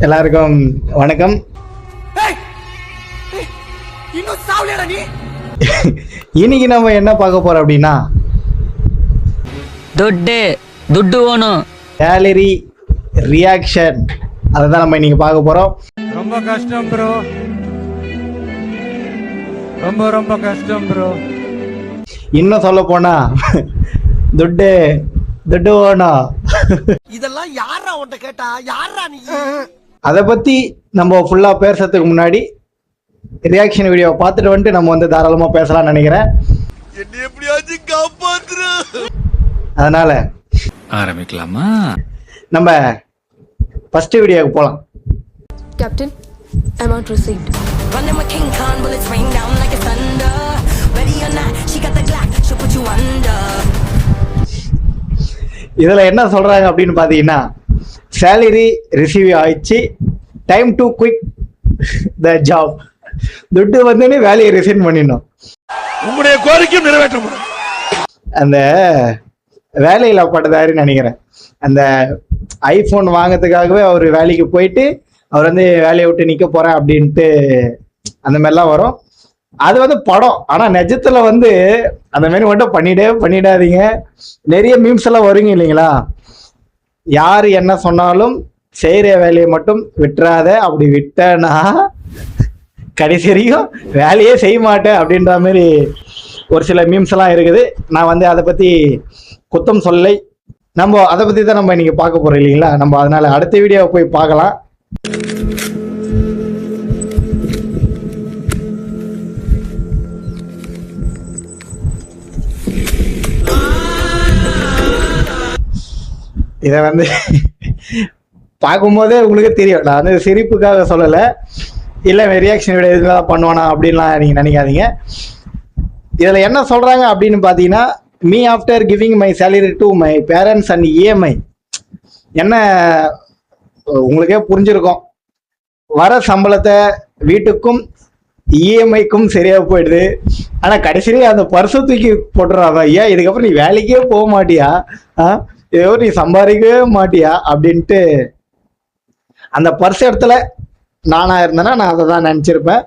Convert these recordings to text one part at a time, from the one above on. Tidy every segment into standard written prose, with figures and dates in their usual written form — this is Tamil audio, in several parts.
எல்லாருக்கும் வணக்கம். இன்னைக்கு நம்ம என்ன பார்க்க போறோம் அப்படின்னா, துட்டு வேணும் கேலரி ரியாக்ஷன். அதை தான் நம்ம இன்னைக்கு பார்க்க போறோம். ரொம்ப கஷ்டம் ப்ரோ, ரொம்ப கஷ்டம் ப்ரோ. இன்னும் சொல்ல போனா துட்டு வேணும். இதெல்லாம் யாரா உன்கிட்ட கேட்டா? யாரா நீ? அதை பத்தி நம்ம ஃபுல்லா பேசுறதுக்கு முன்னாடி ரியாக்ஷன் வீடியோ பார்த்துட்டு வந்துட்டு நம்ம வந்து தாராளமா பேசலாம்னு நினைக்கிறேன். என்ன எப்படியாச்சும் காப்பாத்துரு. அதனால ஆரம்பிக்கலாமா? நம்ம ஃபர்ஸ்ட் வீடியோக்கு போலாம். Captain, amount received. Running with King Khan, bullets rain down like a thunder. Ready or not, she got the Glock, she'll put you under. இதுல என்ன சொல்றாங்க அப்படின்னு பாத்தீங்கன்னா, சேலரி ரிசீவ் ஆயிடுச்சு, time to quick the job. துட்டு வந்து வேலையை ரிசைன் பண்ணிடணும். உங்களுடைய கோரிக்கையும் நிறைவேற்றப்படும். அந்த வேலையில பட்டதாருன்னு நினைக்கிறேன். அந்த ஐபோன் வாங்கிறதுக்காகவே அவர் வேலைக்கு போயிட்டு அவர் வந்து வேலையை விட்டு நிக்க போறேன் அப்படின்ட்டு அந்த மாதிரிலாம் வரும். அது வந்து படம். ஆனா நிஜத்துல வந்து அந்த மாதிரி மட்டும் பண்ணிடாதீங்க. நிறைய மீம்ஸ் எல்லாம் வருங்க இல்லைங்களா? யாரு என்ன சொன்னாலும் செய்யற வேலையை மட்டும் விட்டுறாத. அப்படி விட்டனா கடைசி வரைக்கும் வேலையே செய்ய மாட்டேன் அப்படின்ற மாதிரி ஒரு சில மீம்ஸ் எல்லாம் இருக்குது. நான் வந்து அதை பத்தி குத்தம் சொல்லை. நம்ம அதை பத்தி தான் நம்ம இன்னைக்கு பார்க்க போறோம் இல்லைங்களா? நம்ம அதனால அடுத்த வீடியோவை போய் பார்க்கலாம். இதை வந்து பார்க்கும்போதே உங்களுக்கு தெரியும். நான் வந்து சிரிப்புக்காக சொல்லலை, இல்லை ரியாக்ஷன் வீடியோ இதெல்லாம் பண்ணுவானா அப்படின்லாம் நீங்கள் நினைக்காதீங்க. இதில் என்ன சொல்கிறாங்க அப்படின்னு பார்த்தீங்கன்னா, me after giving my salary to my parents and EMI. என்ன உங்களுக்கே புரிஞ்சிருக்கும், வர சம்பளத்தை வீட்டுக்கும் இஎம்ஐக்கும் சரியா போயிடுது. ஆனால் கடைசியிலே அந்த பர்ஸை தூக்கி போட்டுறாங்க. ஐயா, இதுக்கப்புறம் நீ வேலைக்கே போக மாட்டியா? ஏதோ நீ சம்பாதிக்கவே மாட்டியா அப்படின்ட்டு அந்த பர்ஸ் இடத்துல நானா இருந்தேன்னா நான் அதை தான் நினச்சிருப்பேன்.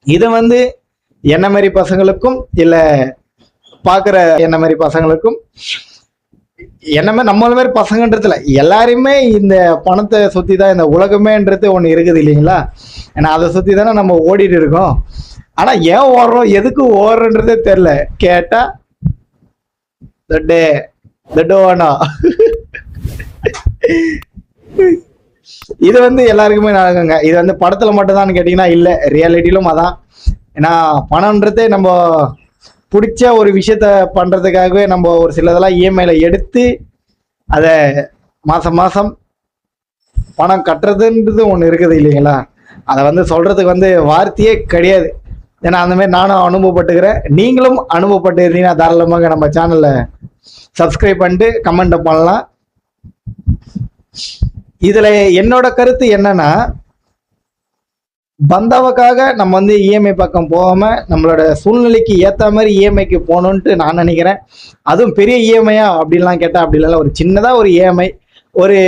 இதை வந்து என்ன மாதிரி பசங்களுக்கும் இல்லை பார்க்குற என்ன மாதிரி பசங்களுக்கும், என்ன மாதிரி நம்மள மாதிரி பசங்கன்றதுல எல்லாருமே இந்த பணத்தை சுற்றி தான் இந்த உலகமேன்றது ஒன்று இருக்குது இல்லைங்களா? ஏன்னா அதை சுற்றி தானே நம்ம ஓடிட்டு இருக்கோம். ஆனால் ஏன் ஓடுறோம், எதுக்கு ஓடுறன்றதே தெரில. கேட்டால் வேணும். இது வந்து எல்லாருக்குமே நடக்குங்க. இது வந்து படத்துல மட்டும் தான் கேட்டீங்கன்னா இல்லை, ரியாலிட்டியிலும் அதான். ஏன்னா பணம்ன்றதே நம்ம பிடிச்ச ஒரு விஷயத்த பண்றதுக்காகவே நம்ம ஒரு சிலதெல்லாம் இஎம்ஐல எடுத்து அதை மாசம் பணம் கட்டுறதுன்றது ஒன்று இருக்குது இல்லைங்களா? அதை வந்து சொல்றதுக்கு வந்து வார்த்தையே கிடையாது. ஏன்னா அந்த மாதிரி நானும் அனுபவப்பட்டுக்கிறேன். நீங்களும் அனுபவப்பட்டு இருந்தீங்கன்னா தாராளமாக நம்ம சேனல்ல சப்ஸ்கிரைப் பண்ணிட்டு கமெண்ட் பண்ணலாம். இதுல என்னோட கருத்து என்னன்னா, பந்தாவுக்காக நம்ம வந்து இஎம்ஐ பக்கம் போகாம நம்மளோட சூழ்நிலைக்கு ஏற்ற மாதிரி இஎம்ஐக்கு போகணுன்ட்டு நான் நினைக்கிறேன். அதுவும் பெரிய இஎம்ஐயா அப்படின்லாம் கேட்டால் அப்படி இல்லை, ஒரு சின்னதாக ஒரு இஎம்ஐ, ஒரு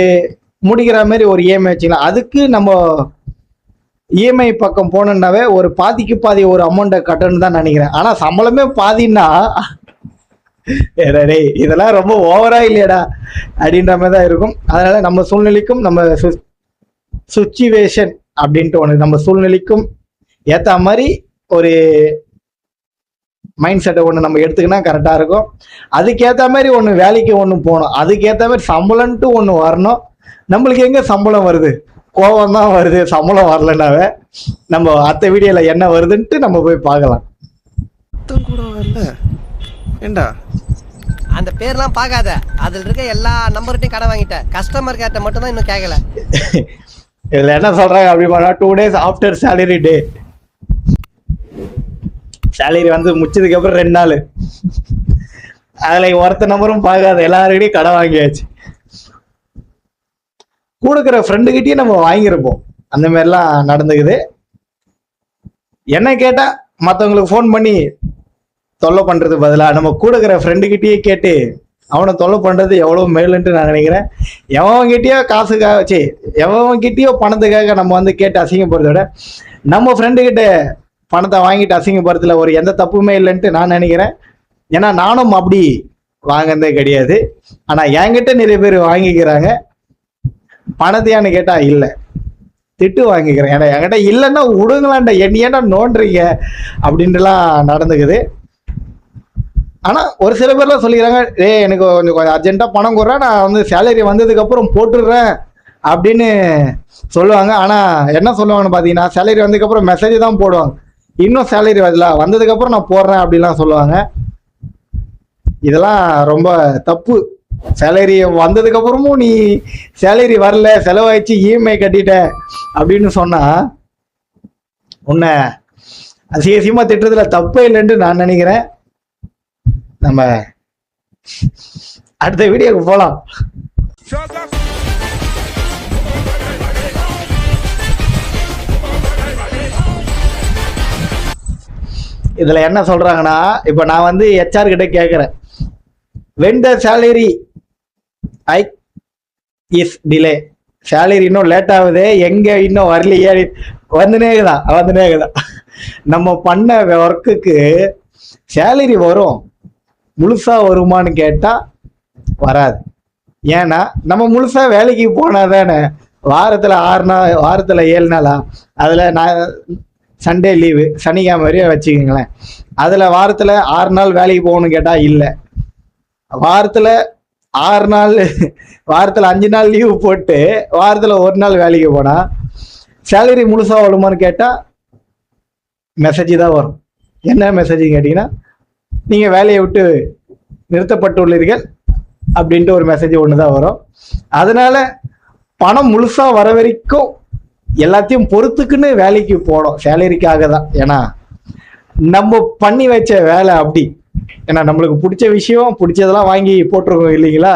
முடிக்கிற மாதிரி ஒரு இஎம்ஐ வச்சுக்கலாம். அதுக்கு நம்ம இஎம்ஐ பக்கம் போனோம்னாவே ஒரு பாதிக்கு பாதி ஒரு அமௌண்ட்டை கட்டணும்னு தான் நினைக்கிறேன். ஆனால் சம்பளமே பாதின்னா இதெல்லாம் ரொம்ப ஓவரா இல்லையடா அப்படின்ற மாதிரி தான் இருக்கும். அதனால நம்ம சூழ்நிலைக்கும் நம்ம சுச்சுவேஷன் அப்படின்ட்டு ஒன்று, நம்ம சூழ்நிலைக்கும் ஏற்ற மாதிரி ஒரு மைண்ட் செட்டை ஒன்று நம்ம எடுத்துக்கினா கரெக்டாக இருக்கும். அதுக்கேற்ற மாதிரி ஒன்று வேலைக்கு ஒன்று போகணும், அதுக்கேற்ற மாதிரி சம்பளம்ட்டு ஒன்று வரணும். நம்மளுக்கு எங்கே சம்பளம் வருது? கோபம் தான் வருது. சம்பளம் வரலன்னாவே நம்ம அடுத்த வீடியோவில் என்ன வருதுன்ட்டு நம்ம போய் பார்க்கலாம். ஏண்டா அந்த பேர்லாம் பார்க்காத, அதில் இருக்க எல்லா நம்பர்கிட்டையும் கடை வாங்கிட்டேன். கஸ்டமர் கேட்ட மட்டும் தான் இன்னும் கேட்கல. இதுல என்ன சொல்றாங்க அப்படி பண்ணா, 2 days after salary day. Salary வந்து முடிச்சதுக்கு அப்புறம் 2 நாள். அதுல ஒருத்த நம்பரும் பார்க்காத, எல்லாருக்கிட்டையும் கடை வாங்கியாச்சு. கொடுக்குற ஃப்ரெண்டுகிட்டயும் நம்ம வாங்கியிருப்போம். அந்த மாதிரிலாம் நடந்துக்குது. என்ன கேட்டா மற்றவங்களுக்கு ஃபோன் பண்ணி தொல்லை பண்றது பதிலாக நம்ம கூட இருக்கிற ஃப்ரெண்டுகிட்டயே கேட்டு அவனை தொல்லை பண்ணுறது எவ்வளோ மேலுன்ட்டு நான் நினைக்கிறேன். எவன்கிட்டயோ காசுக்காக வச்சு எவன்கிட்டயோ பணத்துக்காக நம்ம வந்து கேட்டு அசிங்கப்படுறத விட நம்ம ஃப்ரெண்டுக்கிட்ட பணத்தை வாங்கிட்டு அசிங்கப்படுறதுல ஒரு எந்த தப்புமே இல்லைன்ட்டு நான் நினைக்கிறேன். ஏன்னா நானும் அப்படி வாங்கினதே கிடையாது. ஆனால் என்கிட்ட நிறைய பேர் வாங்கிக்கிறாங்க. பணத்தையான்னு கேட்டால் இல்லை, திட்டு வாங்கிக்கிறேன். ஏன்னா என்கிட்ட இல்லைன்னா விடுங்களான்டா, என்னையேண்டா நோண்டுறீங்க அப்படின்ட்டுலாம் நடந்துக்குது. ஆனால் ஒரு சில பேர்லாம் சொல்லிக்கிறாங்க, எனக்கு கொஞ்சம் அர்ஜென்ட்டாக பணம் கொடுறேன், நான் வந்து சேலரி வந்ததுக்கப்புறம் போட்டுடுறேன் அப்படின்னு சொல்லுவாங்க. ஆனால் என்ன சொல்லுவாங்கன்னு பார்த்தீங்கன்னா, சேலரி வந்ததுக்கப்புறம் மெசேஜ் தான் போடுவாங்க, இன்னும் சேலரி வரல, வந்ததுக்கப்புறம் நான் போடுறேன் அப்படின்லாம் சொல்லுவாங்க. இதெல்லாம் ரொம்ப தப்பு. சேலரி வந்ததுக்கப்புறமும் நீ சேலரி வரல, செலவாயிடுச்சு, இஎம்ஐ கட்டிட்ட அப்படின்னு சொன்னால் உன்னை அசிங்கமாக திட்டுறதுல தப்பே இல்லைன்ட்டு நான் நினைக்கிறேன். நம்ம அடுத்த வீடியோக்கு போலாம். இதுல என்ன சொல்றாங்கன்னா, இப்ப நான் வந்து HR கிட்ட கேட்கிறேன், when the salary hike is delay, salary இன்னும் லேட் ஆகுது, எங்க இன்னும் வரலையே, வந்துனேக்குதான். நம்ம பண்ண ஒர்க்குக்கு சேலரி வரும், முழுசா வருமானு கேட்டா வராது. ஏன்னா நம்ம முழுசா வேலைக்கு போனா தானே, வாரத்துல 6 நாள், வாரத்துல 7 நாளா, அதுல நான் சண்டே லீவு, சனிக்கிழமை வரையும் வச்சுக்கோங்களேன், அதுல வாரத்துல 6 நாள் வேலைக்கு போகணும்னு கேட்டா இல்லை. வாரத்துல 6 நாள், வாரத்துல 5 நாள் லீவு போட்டு வாரத்துல 1 நாள் வேலைக்கு போனா சேலரி முழுசா வருமானு கேட்டா மெசேஜ் தான் வரும். என்ன மெசேஜ் கேட்டீங்கன்னா, நீங்க வேலையை விட்டு நிறுத்தப்பட்டுள்ளீர்கள் அப்படின்ட்டு ஒரு மெசேஜ் ஒன்று தான் வரும். அதனால பணம் முழுசா வர வரைக்கும் எல்லாத்தையும் பொறுத்துக்குன்னு வேலைக்கு போனோம், சேலரிக்காக தான். ஏன்னா நம்ம பண்ணி வச்ச வேலை அப்படி. ஏன்னா நம்மளுக்கு பிடிச்ச விஷயம், பிடிச்சதெல்லாம் வாங்கி போட்டிருக்கோம் இல்லைங்களா.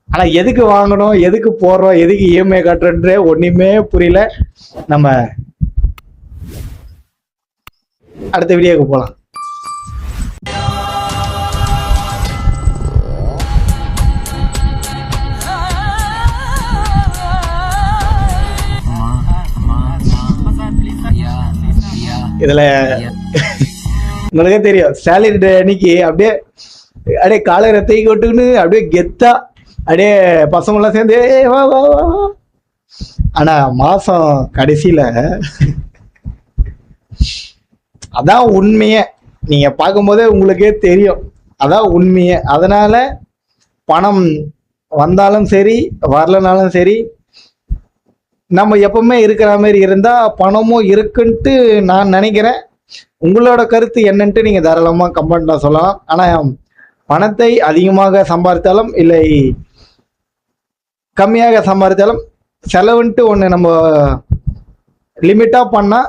ஆனா எதுக்கு வாங்கணும், எதுக்கு போடுறோம், எதுக்கு இஎம்ஐ கட்டுறன்ற ஒண்ணுமே புரியல. நம்ம அடுத்த வீடியோக்கு போலாம். இதுல உங்களுக்கே தெரியும், சேலரி டே அன்னைக்கு அப்படியே காலரை தூக்கி விட்டுன்னு அப்படியே கெத்தா அப்படியே பசங்களாம் சேர்ந்து வா வா வா. ஆனா மாசம் கடைசியில அதான் உண்மையே, நீங்க பார்க்கும்போதே உங்களுக்கே தெரியும், அதான் உண்மையே. அதனால பணம் வந்தாலும் சரி வரலனாலும் சரி, நம்ம எப்பவுமே இருக்கிற மாதிரி இருந்தா பணமும் இருக்குன்ட்டு நான் நினைக்கிறேன். உங்களோட கருத்து என்னன்ட்டு நீங்க தாராளமா கமெண்ட்ல சொல்லலாம். ஆனா பணத்தை அதிகமாக சம்பாதித்தாலும் இல்லை கம்மியாக சம்பாதித்தாலும் செலவுன்ட்டு ஒன்று நம்ம லிமிட்டா பண்ணா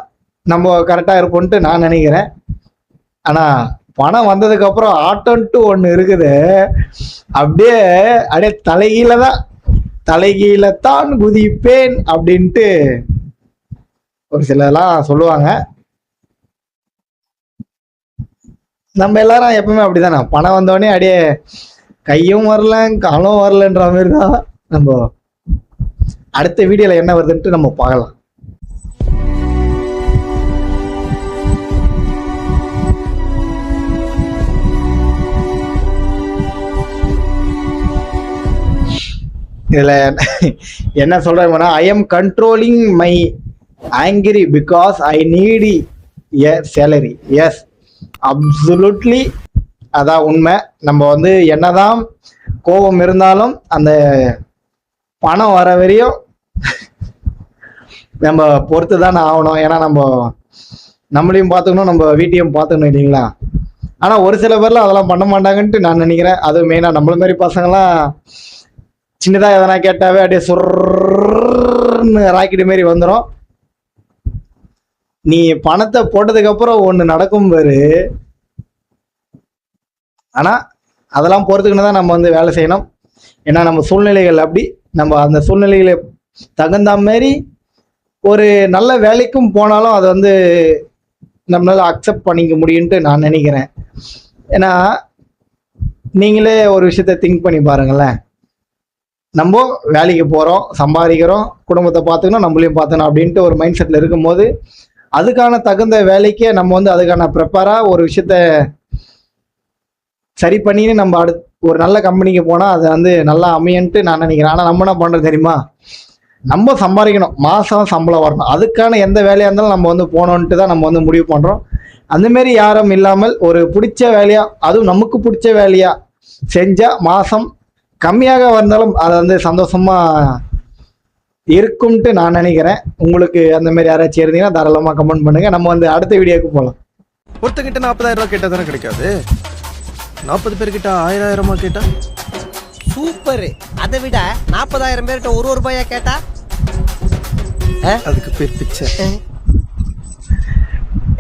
நம்ம கரெக்டா இருப்போம்ட்டு நான் நினைக்கிறேன். ஆனா பணம் வந்ததுக்கு அப்புறம் ஆட்டோன்ட்டு ஒன்று இருக்குது, அப்படியே தலைகீழ தான் குதிப்பேன் அப்படின்ட்டு ஒரு சிலர்லாம் சொல்லுவாங்க. நம்ம எல்லாரும் எப்பவுமே அப்படிதானே, பணம் வந்தோடனே அப்படியே கையும் வரல காலும் வரலன்ற மாதிரி தான். நம்ம அடுத்த வீடியோல என்ன வருதுன்ட்டு நம்ம பார்க்கலாம். இதுல என்ன சொல்றேன்னா, I am controlling my angry because I need a salary. Yes, absolutely அதான் உண்மை. நம்ம வந்து என்னதான் கோபம் இருந்தாலும் அந்த பணம் வர வரையும் நம்ம பொறுத்து தானே ஆகணும். ஏன்னா நம்மளையும் பார்த்துக்கணும், நம்ம வீட்டையும் பார்த்துக்கணும் இல்லைங்களா. ஆனா ஒரு சில பேர்ல அதெல்லாம் பண்ண மாட்டாங்கன்ட்டு நான் நினைக்கிறேன். அதுவும் மெயினா நம்மள மாதிரி பசங்களாம் சின்னதா எதனா கேட்டாவே அப்படியே சுர்ன்னு ராக்கெட் மாரி வந்துடும். நீ பணத்தை போட்டதுக்கு அப்புறம் ஒண்ணு நடக்கும் பாரு. ஆனா அதெல்லாம் பொறுத்துக்குன்னு தான் நம்ம வந்து வேலை செய்யணும். ஏன்னா நம்ம சூழ்நிலைகள் அப்படி, நம்ம அந்த சூழ்நிலைகளை தகுந்த மாதிரி ஒரு நல்ல வேலைக்கும் போனாலும் அதை வந்து நம்மளால அக்செப்ட் பண்ணிக்க முடியும்ட்டு நான் நினைக்கிறேன். ஏன்னா நீங்களே ஒரு விஷயத்த திங்க் பண்ணி பாருங்களேன். நம்ம வேலைக்கு போகிறோம், சம்பாதிக்கிறோம், குடும்பத்தை பார்த்துக்கணும், நம்மளையும் பார்த்துக்கணும் அப்படின்ட்டு ஒரு மைண்ட் செட்டில் இருக்கும்போது அதுக்கான தகுந்த வேலைக்கே நம்ம வந்து அதுக்கான ப்ரிப்பராக ஒரு விஷயத்த சரி பண்ணின்னு நம்ம ஒரு நல்ல கம்பெனிக்கு போனால் அது வந்து நல்லா அமையன்ட்டு நான் நினைக்கிறேன். ஆனால் நம்ம என்ன பண்ணுறது தெரியுமா, நம்ம சம்பாதிக்கணும், மாதம் சம்பளம் வரணும், அதுக்கான எந்த வேலையாக இருந்தாலும் நம்ம வந்து போகணுன்ட்டு தான் நம்ம வந்து முடிவு பண்ணுறோம். அந்தமாரி யாரும் இல்லாமல் ஒரு பிடிச்ச வேலையாக, அதுவும் நமக்கு பிடிச்ச வேலையாக செஞ்சால் மாதம் கம்மியாக வந்தாலும் அது வந்து சந்தோஷமாக இருக்கும்ட்டு நான் நினைக்கிறேன். உங்களுக்கு அந்த மாதிரி யாராச்சும் இருந்தீங்கன்னா தாராளமாக கமெண்ட் பண்ணுங்கள். நம்ம வந்து அடுத்த வீடியோக்கு போகலாம். ஒருத்தங்கிட்ட 40,000 ரூபா கேட்டால் தானே கிடைக்காது, 40 பேர்கிட்ட 1000 கேட்டா சூப்பர். அதை விட 40,000 பேர்கிட்ட ஒரு ரூபாயா கேட்டா அதுக்கு பேர் பிச்சை.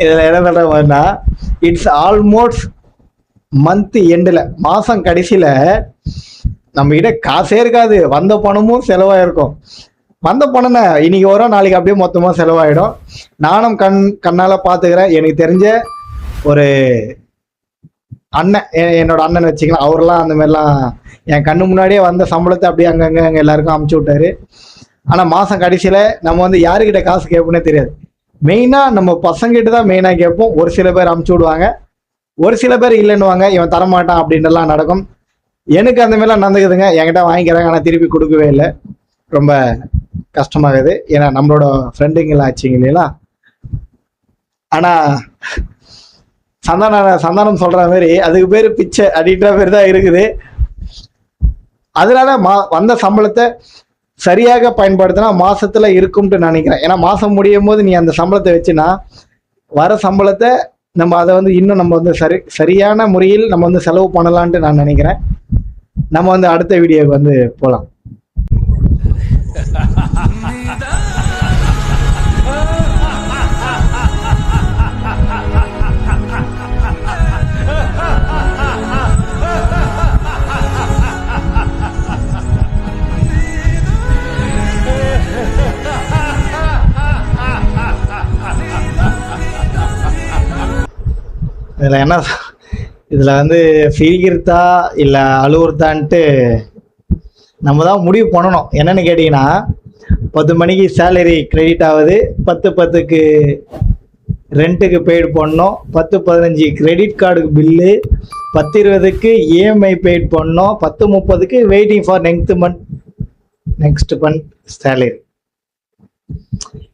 இதில் என்ன சொல்கிற மாதிரினா, இட்ஸ் ஆல்மோஸ்ட் மந்த் எண்டில், மாதம் கடைசியில் நம்மகிட்ட காசே இருக்காது, வந்த பணமும் செலவாயிருக்கும். வந்த பணம் இன்னைக்கு வரும், நாளைக்கு அப்படியே மொத்தமாக செலவாயிடும். நானும் கண்ணால் பார்த்துக்கிறேன். எனக்கு தெரிஞ்ச ஒரு அண்ணன், என்னோட அண்ணன் வச்சுக்கலாம், அவரெல்லாம் அந்த மாதிரிலாம் என் கண்ணு முன்னாடியே வந்த சம்பளத்தை அப்படியே அங்கே எல்லாருக்கும் அமுச்சு விட்டாரு. ஆனால் மாதம் கடைசியில் நம்ம வந்து யாருக்கிட்ட காசு கேட்போன்னே தெரியாது. மெயினாக நம்ம பசங்கிட்ட தான் மெயினாக கேட்போம். ஒரு சில பேர் அமுச்சு விடுவாங்க, ஒரு சில பேர் இல்லைன்னுவாங்க, இவன் தரமாட்டான் அப்படின்ட்டுலாம் நடக்கும். எனக்கு அந்த மாதிரிலாம் நடந்துக்குதுங்க. என்கிட்ட வாங்கிக்கிறாங்க, ஆனால் திருப்பி கொடுக்கவே இல்லை. ரொம்ப கஷ்டமாகுது, ஏன்னா நம்மளோட ஃப்ரெண்டுங்களாம் ஆச்சுங்க இல்லைங்களா. ஆனால் சந்தானம் சொல்கிற மாதிரி அதுக்கு பேர் பிச்சை அப்படின்ற பேர் தான் இருக்குது. அதனால வந்த சம்பளத்தை சரியாக பயன்படுத்தினா மாசத்துல இருக்கும்ட்டு நினைக்கிறேன். ஏன்னா மாசம் முடியும் போது நீ அந்த சம்பளத்தை வச்சுன்னா வர சம்பளத்தை நம்ம அதை வந்து இன்னும் நம்ம வந்து சரியான முறையில் நம்ம வந்து செலவு பண்ணலான்ட்டு நான் நினைக்கிறேன். நம்ம வந்து அடுத்த வீடியோக்கு வந்து போகலாம். இதில் என்ன, இதில் வந்து சிரிக்கிறதா இல்லை அழுவுறதான்ட்டு நம்ம தான் முடிவு பண்ணணும். என்னென்னு கேட்டிங்கன்னா, 10 மணிக்கு சேலரி கிரெடிட் ஆகுது, 10:10க்கு ரெண்ட்டுக்கு பெய்டு பண்ணோம், 10:15 கிரெடிட் கார்டுக்கு பில்லு, 10:20க்கு இஎம்ஐ பெய்ட் பண்ணோம், 10:30க்கு waiting for next month salary.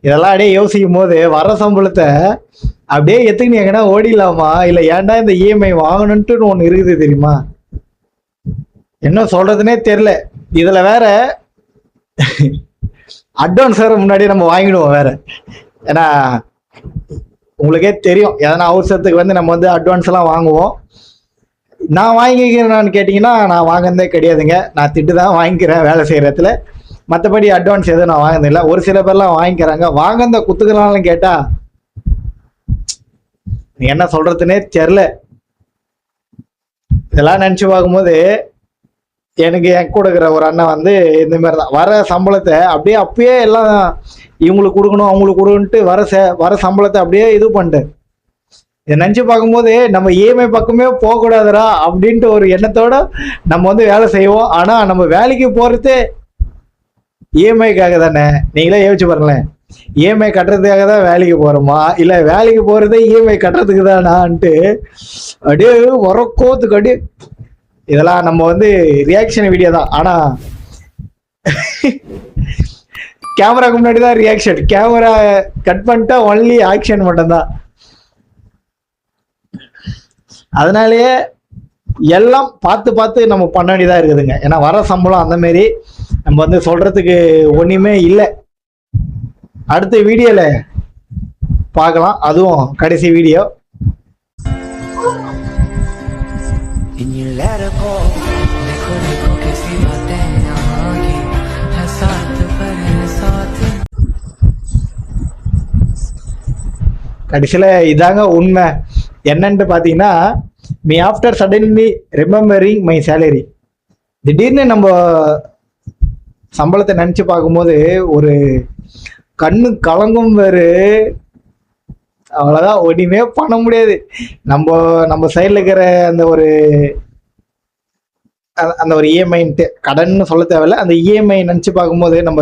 இதெல்லாம் அப்படியே யோசிக்கும் போது வர சம்பளத்தை அப்படியே எத்துக்கு எங்கன்னா ஓடிடலாமா, இல்லை ஏன்டா இந்த இஎம்ஐ வாங்கணுன்ட்டு ஒன்று இருக்குது தெரியுமா, என்ன சொல்றதுன்னே தெரியல. இதுல வேற அட்வான்ஸ் வேற முன்னாடியே நம்ம வாங்கிடுவோம் வேற. ஏன்னா உங்களுக்கே தெரியும், எதனா அவசரத்துக்கு வந்து நம்ம வந்து அட்வான்ஸ் எல்லாம் வாங்குவோம். நான் வாங்கிக்கிறேன்னு கேட்டிங்கன்னா நான் வாங்கினதே கிடையாதுங்க. நான் திட்டு தான் வாங்கிக்கிறேன் வேலை செய்கிற இடத்துல, மற்றபடி அட்வான்ஸ் எதுவும் நான் வாங்கினதில்லை. ஒரு சில பேர்லாம் வாங்கிக்கிறாங்க, வாங்கின குத்துக்கலாம்னு கேட்டால் என்ன சொல்றதுன்னே தெரில. இதெல்லாம் நினச்சி பார்க்கும்போது எனக்கு என் கூட இருக்கிற ஒரு அண்ணன் வந்து இந்த மாதிரி தான் வர சம்பளத்தை அப்படியே அப்பயே எல்லாம் இவங்களுக்கு கொடுக்கணும் அவங்களுக்கு கொடுக்கணுன்ட்டு வர சம்பளத்தை அப்படியே இது பண்ணிட்டு இதை நினச்சி பார்க்கும்போது நம்ம இஎம்ஐ பக்கமே போகக்கூடாதுரா அப்படின்ட்டு ஒரு எண்ணத்தோட நம்ம வந்து வேலை செய்வோம். ஆனால் நம்ம வேலைக்கு போகிறதே இஎம்ஐக்காக தானே. நீங்களே யோசிச்சு பாருங்களேன், இஎம்ஐ கட்டுறதுக்காக தான் வேலைக்கு போகிறோமா, இல்லை வேலைக்கு போகிறதே இஎம்ஐ கட்டுறதுக்கு தானான்ட்டு அப்படியே உரக்கோத்துக்கு அப்படியே. இதெல்லாம் நம்ம வந்து ரியாக்ஷன் வீடியோ தான், ஆனால் கேமராக்கு முன்னாடி தான் ரியாக்ஷன், கேமரா கட் பண்ணிட்டா ஒன்லி ஆக்ஷன் மட்டும்தான். அதனாலேயே எல்லாம் பார்த்து நம்ம பண்ண வேண்டியதாக இருக்குதுங்க. ஏன்னா வர சம்பளம் அந்த மாரி நம்ம வந்து சொல்றதுக்கு ஒன்றுமே இல்லை. அடுத்த வீடியோல பார்க்கலாம், அதுவும் கடைசி வீடியோ. கடைசியில் இதாங்க உண்மை. என்னன்ட்டு பார்த்தீங்கன்னா, me after suddenly remembering my salary, திடீர்னு நம்ம சம்பளத்தை நினச்சி பார்க்கும்போது ஒரு கண்ணு கலங்கும் வேறு. அவ்வளோதான், ஒன்றுமே பண்ண முடியாது. நம்ம சைடில் இருக்கிற அந்த ஒரு அந்த ஒரு இஎம்ஐன்ட்டு கடன் சொல்ல தேவையில்ல, அந்த இஎம்ஐ நினச்சி பார்க்கும்போது நம்ம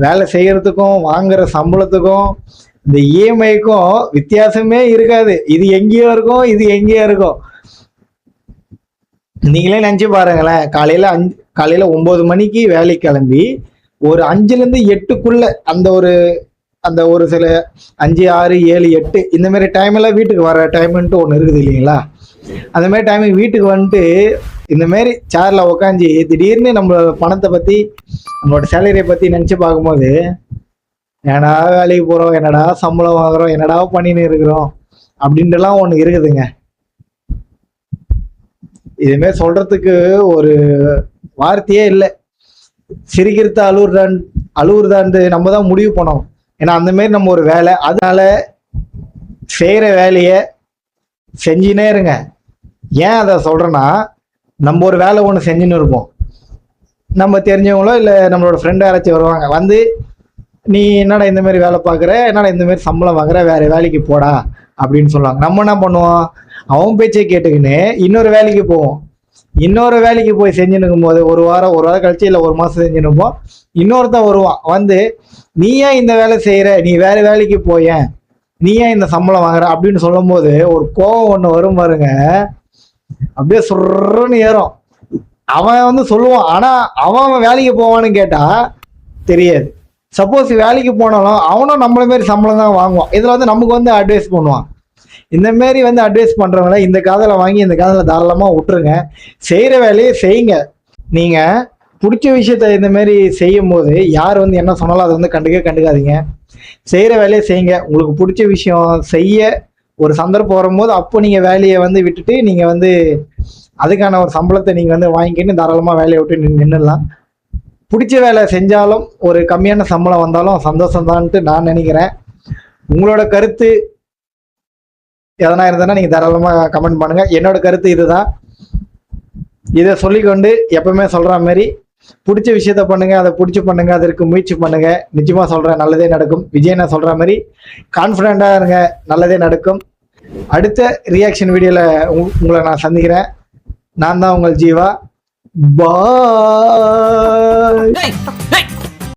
வேலை செய்யறதுக்கும் வாங்குற சம்பளத்துக்கும் இந்த இஎம்ஐக்கும் வித்தியாசமே இருக்காது. இது எங்கேயோ இருக்கும், இது எங்கேயோ இருக்கும். நீங்களே நினச்சி பாருங்களேன், காலையில் 9 மணிக்கு வேலைக்கு கிளம்பி ஒரு 5லேருந்து 8க்குள்ள அந்த ஒரு சில 5, 6, 7, 8 இந்த மாதிரி டைமெல்லாம் வீட்டுக்கு வர டைமுன்ட்டு ஒன்று இருக்குது இல்லைங்களா? அந்த மாதிரி டைமுக்கு வீட்டுக்கு வந்துட்டு இந்த மாதிரி சேரில் உக்காஞ்சி திடீர்னு நம்மளோட பணத்தை பற்றி நம்மளோட சேலரியை பற்றி நினச்சி பார்க்கும்போது என்னடா வேலைக்கு போகிறோம், என்னடா சம்பளம் வாங்குறோம், என்னடா பண்ணின்னு இருக்கிறோம் அப்படின்ட்டுலாம் ஒன்று இருக்குதுங்க. இதுமாரி சொல்கிறதுக்கு ஒரு வார்த்தையே இல்லை. சிரிக்கிறது அழுவுறதான்ட்டு நம்ம தான் முடிவு பண்ணோம். ஏன்னா அந்தமாரி நம்ம ஒரு வேலை, அதனால செய்கிற வேலையை செஞ்சுனே இருங்க. ஏன் அதை சொல்கிறேன்னா, நம்ம ஒரு வேலை ஒன்று செஞ்சுன்னு இருப்போம். நம்ம தெரிஞ்சவங்களோ இல்லை நம்மளோட ஃப்ரெண்டு யாராச்சும் வருவாங்க, வந்து நீ என்னடா இந்தமாரி வேலை பார்க்குற, என்னடா இந்தமாரி சம்பளம் வாங்குற, வேறு வேலைக்கு போடா அப்படின்னு சொல்லுவாங்க. நம்ம என்ன பண்ணுவோம், அவன் பேச்சை கேட்டுக்கின்னு இன்னொரு வேலைக்கு போவோம். இன்னொரு வேலைக்கு போய் செஞ்சுன்னு இருக்கும்போது ஒரு வாரம் கழிச்சு இல்லை ஒரு மாதம் செஞ்சுன்னு இருப்போம். இன்னொருத்தன் வருவான், வந்து நீ ஏன் இந்த வேலை செய்கிற, நீ வேறு வேலைக்கு போயேன், நீ ஏன் இந்த சம்பளம் வாங்குற அப்படின்னு சொல்லும் போது ஒரு கோவம் ஒன்று வரும் பாருங்க, அப்படியே சொல்றன்னு ஏறும். அவன் வந்து சொல்லுவான், ஆனால் அவன் வேலைக்கு போவான்னு கேட்டால் தெரியாது. சப்போஸ் வேலைக்கு போனாலும் அவனும் நம்மள மாரி சம்பளம் தான் வாங்குவான். இதில் வந்து நமக்கு வந்து அட்வைஸ் பண்ணுவான். இந்த மாரி வந்து அட்வைஸ் பண்ணுறவங்கள இந்த காதில் வாங்கி இந்த காதில் தாராளமாக விட்டுருங்க. செய்கிற வேலையை செய்யுங்க. நீங்கள் பிடிச்ச விஷயத்த இந்த மாரி செய்யும் போது யார் வந்து என்ன சொன்னாலும் அதை வந்து கண்டுக்காதீங்க. செய்கிற வேலையை செய்யுங்க. உங்களுக்கு பிடிச்ச விஷயம் செய்ய ஒரு சந்தர்ப்பம் வரும்போது அப்போ நீங்கள் வேலையை வந்து விட்டுட்டு நீங்கள் வந்து அதுக்கான ஒரு சம்பளத்தை நீங்கள் வந்து வாங்கிக்கின்னு தாராளமாக வேலையை விட்டு நின்றுடலாம். பிடிச்ச வேலை செஞ்சாலும் ஒரு கம்மியான சம்பளம் வந்தாலும் சந்தோஷம்தான்ட்டு நான் நினைக்கிறேன். உங்களோட கருத்து எதனா இருந்ததுன்னா நீங்கள் தாராளமாக கமெண்ட் பண்ணுங்கள். என்னோட கருத்து இதுதான். இதை சொல்லிக்கொண்டு எப்பவுமே சொல்கிற மாதிரி பிடிச்ச விஷயத்த பண்ணுங்க, அதை பிடிச்சி பண்ணுங்க, அதற்கு முயற்சி பண்ணுங்க. நிச்சயமாக சொல்கிறேன், நல்லதே நடக்கும். விஜய் நான் சொல்கிற மாதிரி கான்ஃபிடென்ட்டாக இருங்க, நல்லதே நடக்கும். அடுத்த ரியாக்ஷன் வீடியோவில் உங்களை நான் சந்திக்கிறேன். நான் தான் உங்கள் ஜீவா. பாய்.